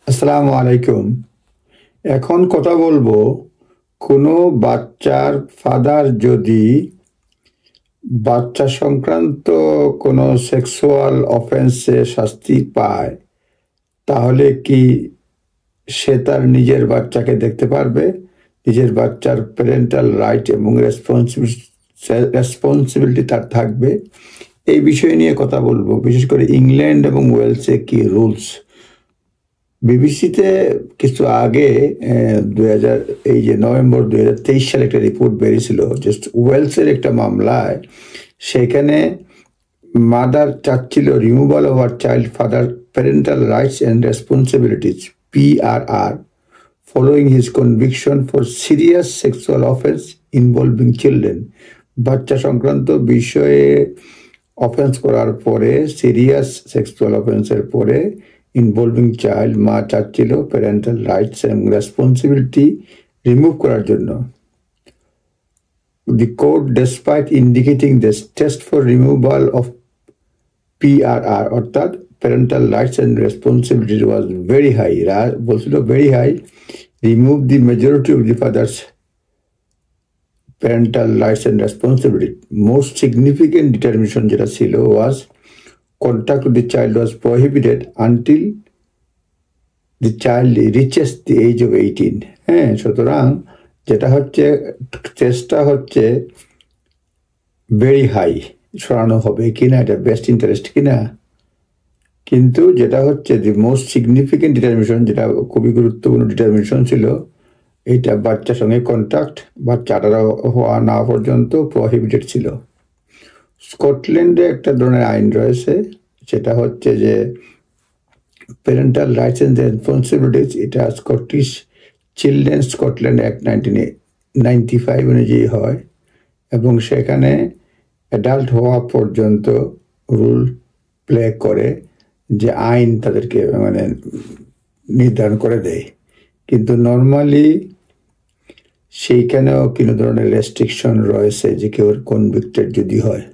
আসসালামু আলাইকুম। এখন কথা বলবো, কোনো বাচ্চার ফাদার যদি বাচ্চা সংক্রান্ত কোনো সেক্সুয়াল অফেন্সে শাস্তি পায়, তাহলে কি সে তার নিজের বাচ্চাকে দেখতে পারবে? নিজের বাচ্চার প্যারেন্টাল রাইট এবং রেসপন্সিবিলিটি তার থাকবে? এই বিষয় নিয়ে কথা বলবো, বিশেষ করে ইংল্যান্ড এবং ওয়েলসে কি রুলস। বিবিসিতে কিছু আগে 2000 এই যে নভেম্বর 2023 সালে একটা রিপোর্ট বেরিয়েছিল জাস্ট ওয়েলসের একটা মামলায়। সেখানে মাদার চাচ্ছিল রিমুভাল অফ আর child father parental rights and responsibilities PRR following his conviction for serious sexual offense involving children। বাচ্চা সংক্রান্ত বিষয়ে অফেন্স করার পরে, সিরিয়াস সেক্সুয়াল অফেন্সের পরে ইনভলভিং চাইল্ড, মা চাচ্ছিল প্যারেন্টাল রাইটস এবং রেসপন্সিবিলিটি রিমুভ করার জন্য। The court, despite indicating this test for removal of PRR অর্থাৎ parental rights and responsibilities was very high, বলছিল very high, remove the majority of the father's parental rights and responsibility. Most significant determination যেটা ছিল was contact with the child was prohibited until the child reaches the age of 18। হ্যাঁ, সুতরাং যেটা হচ্ছে, চেষ্টা হচ্ছে very high, সরানো হবে কিনা, এটা বেস্ট ইন্টারেস্ট কিনা। কিন্তু যেটা হচ্ছে দি মোস্ট সিগনিফিকেন্ট ডিটারমিনেশন, যেটা খুবই গুরুত্বপূর্ণ ডিটারমিনেশন ছিল, এটা বাচ্চার সঙ্গে কন্ট্যাক্ট বাচ্চা 18 হওয়া না পর্যন্ত প্রহিবিটেড ছিল। স্কটল্যান্ডে একটা ধরনের আইন রয়েছে, সেটা হচ্ছে যে প্যারেন্টাল রাইটস অ্যান্ড রেসপন্সিবিলিটিস, এটা স্কটিশ চিলড্রেন স্কটল্যান্ড অ্যাক্ট 1995 অনুযায়ী হয়, এবং সেখানে অ্যাডাল্ট হওয়া পর্যন্ত রুল প্লে করে, যে আইন তাদেরকে মানে নির্ধারণ করে দেয়। কিন্তু নর্মালি সেইখানেও কোনো ধরনের রেস্ট্রিকশন রয়েছে, যে কেউ কনভিক্টেড যদি হয়।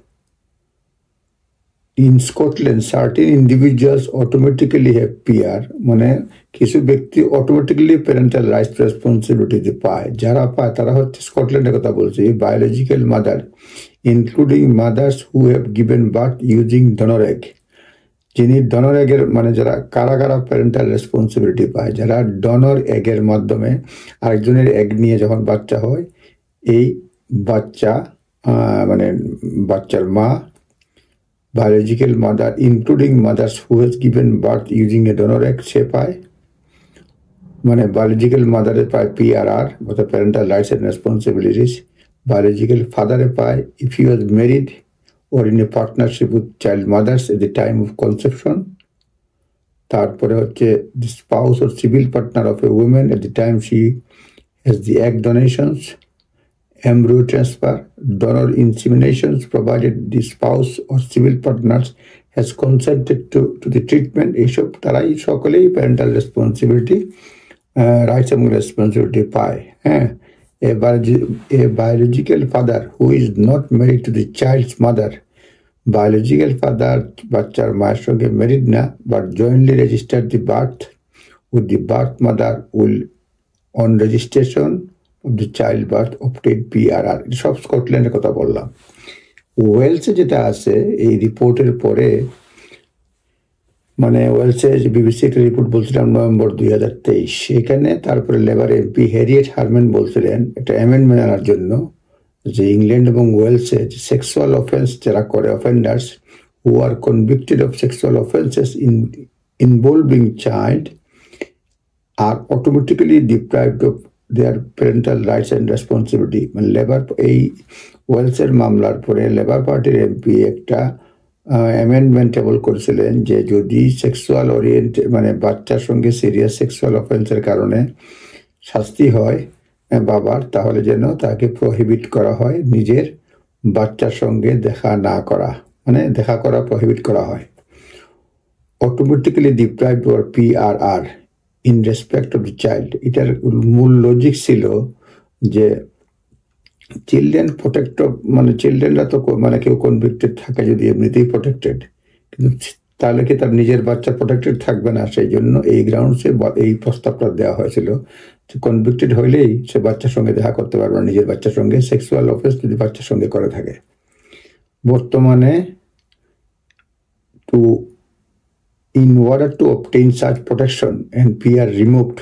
In Scotland certain individuals automatically have PR, মানে কিছু ব্যক্তি অটোমেটিক্যালি প্যারেন্টাল রাইটস রেসপন্সিবিলিটি পায়। যারা পায় তারা হচ্ছে, স্কটল্যান্ডের কথা বলছি, biological mother including mother's who have given birth using donor egg. যিনি ডোনর এগের, মানে যারা কারা কারা প্যারেন্টাল রেসপন্সিবিলিটি পায়, যারা ডোনর এগের মাধ্যমে আরেকজনের এগ নিয়ে যখন বাচ্চা হয়, এই বাচ্চা মানে বাচ্চার মা, biological mother including mothers who has given birth using a donor egg, সে পায়, মানে বায়োলজিক্যাল মাদারে পায় PRR অর্থাৎ parental rights and responsibilities. Biological ফাদারে পায় if he was married or in a partnership with child mothers at the time of conception। তারপরে হচ্ছে the spouse or civil partner of a woman at the time she has the egg donations, embryo transfer, donor inseminations, provided the spouse or civil partners has consented to the treatment। এইসব তারাই সকলেই parental responsibility rights এবং responsibility পায়। হ্যাঁ, a biological father who is not married to the child's mother, biological father বাচ্চার মায়ের সঙ্গে married না, but jointly registered the birth with the birth mother will on registration of the child birth obtain PRR। সব স্কটল্যান্ডের কথা বললাম। ওয়েলসে যেটা আছে, এই রিপোর্টের পরে, মানে ওয়েলসে বিবিসি একটা রিপোর্ট বলছিলাম নভেম্বর 2023, সেখানে তারপরে লেবার MP হ্যারিয়েট হারম্যান বলছিলেন একটা অ্যামেন্ডমেন্ট আনার জন্য, যে ইংল্যান্ড এবং ওয়েলসে সেক্সুয়াল অফেন্স যারা করে, offenders who are convicted of sexual offences involving child are automatically deprived of their parental rights and responsibility. মানে লেবার, এই ওয়েলসের মামলার পরে লেবার পার্টির MP একটা অ্যামেন্ডমেন্ট টেবল করেছিলেন, যে যদি সেক্সুয়াল মানে বাচ্চার সঙ্গে সিরিয়াস সেক্সুয়াল অফেন্সের কারণে শাস্তি হয় বাবার, তাহলে যেন তাকে প্রহিবিট করা হয় নিজের বাচ্চার সঙ্গে দেখা না করা, মানে দেখা করা প্রহিবিট করা হয়। Automatically deprived or PRR in respect of the child. এটার মূল লজিক ছিল যে চিলড্রেন প্রোটেক্ট, মানে চিলড্রেনরা তো মানে কেউ কনভিক্টেড থাকে যদি এমনিতেই প্রোটেক্টেড, কিন্তু তাহলে কি তার নিজের বাচ্চা প্রোটেক্টেড থাকবে না? সেই জন্য এই গ্রাউন্ডসে এই প্রস্তাবটা দেওয়া হয়েছিল যে কনভিক্টেড হইলেই সে বাচ্চার সঙ্গে দেখা করতে পারবে না, নিজের বাচ্চার সঙ্গে সেক্সুয়াল অফেন্স যদি বাচ্চার সঙ্গে করে থাকে। বর্তমানে in order to obtain such protection and PR removed,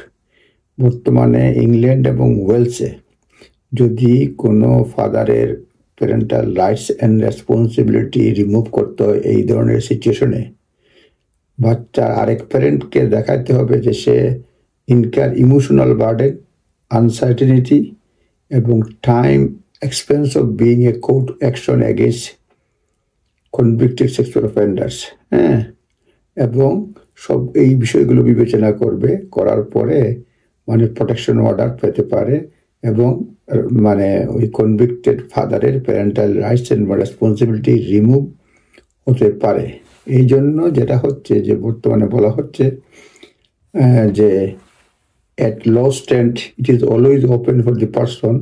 বর্তমানে ইংল্যান্ড এবং ওয়েলসে যদি কোনো ফাদারের parental rights and responsibility remove করতে হয় এই ধরনের সিচুয়েশনে, বাচ্চার আরেক প্যারেন্টকে দেখাতে হবে যে সে ইনকার ইমোশনাল বার্ডেন, আনসার্টেনিটি এবং time expense of being a court action against convicted sexual offenders, হ্যাঁ, এবং সব এই বিষয়গুলো বিবেচনা করবে, করার পরে মানে প্রোটেকশন অর্ডার পেতে পারে এবং মানে ওই কনভিক্টেড ফাদারের parental rights and responsibility remove হতে পারে। এই জন্য যেটা হচ্ছে যে বর্তমানে বলা হচ্ছে যে at law stand it is always open for the person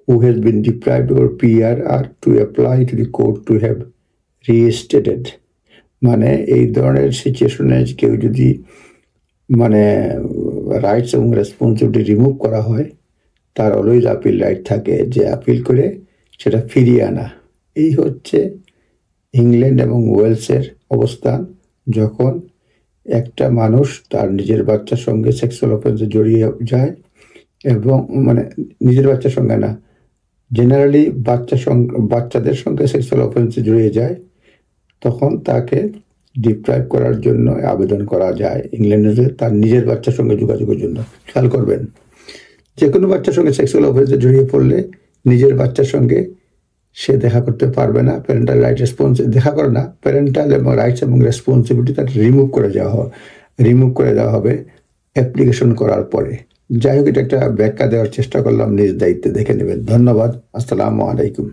who has been deprived of PRR to apply to the court to have reinstated। মানে এই ধরনের সিচুয়েশনে কেউ যদি মানে রাইটস এবং রেসপন্সিবিলিটি রিমুভ করা হয়, তার অলওয়েজ আপিল রাইট থাকে যে আপিল করে সেটা ফিরিয়ে আনা। এই হচ্ছে ইংল্যান্ড এবং ওয়েলসের অবস্থান। যখন একটা মানুষ তার নিজের বাচ্চার সঙ্গে সেক্সুয়াল অফেন্সে জড়িয়ে যায়, এবং মানে নিজের বাচ্চার সঙ্গে না, জেনারেলি বাচ্চাদের সঙ্গে সেক্সুয়াল অফেন্সে জড়িয়ে যায়, তখন তাকে ডিপ্রাইভ করার জন্য আবেদন করা যায় ইংল্যান্ডে তার নিজের বাচ্চার সঙ্গে যোগাযোগের জন্য। খেয়াল করবেন, যে কোনো বাচ্চার সঙ্গে সেক্সুয়াল অফেন্সে জড়িয়ে পড়লে নিজের বাচ্চার সঙ্গে সে দেখা করতে পারবে না। প্যারেন্টাল রাইট দেখা করে না, প্যারেন্টাল এবং রাইটস এবং রেসপন্সিবিলিটি তার রিমুভ করে দেওয়া হবে অ্যাপ্লিকেশন করার পরে। যাই হোক, এটা একটা ব্যাখ্যা দেওয়ার চেষ্টা করলাম, নিজ দায়িত্বে দেখে নেবেন। ধন্যবাদ। আসসালামু আলাইকুম।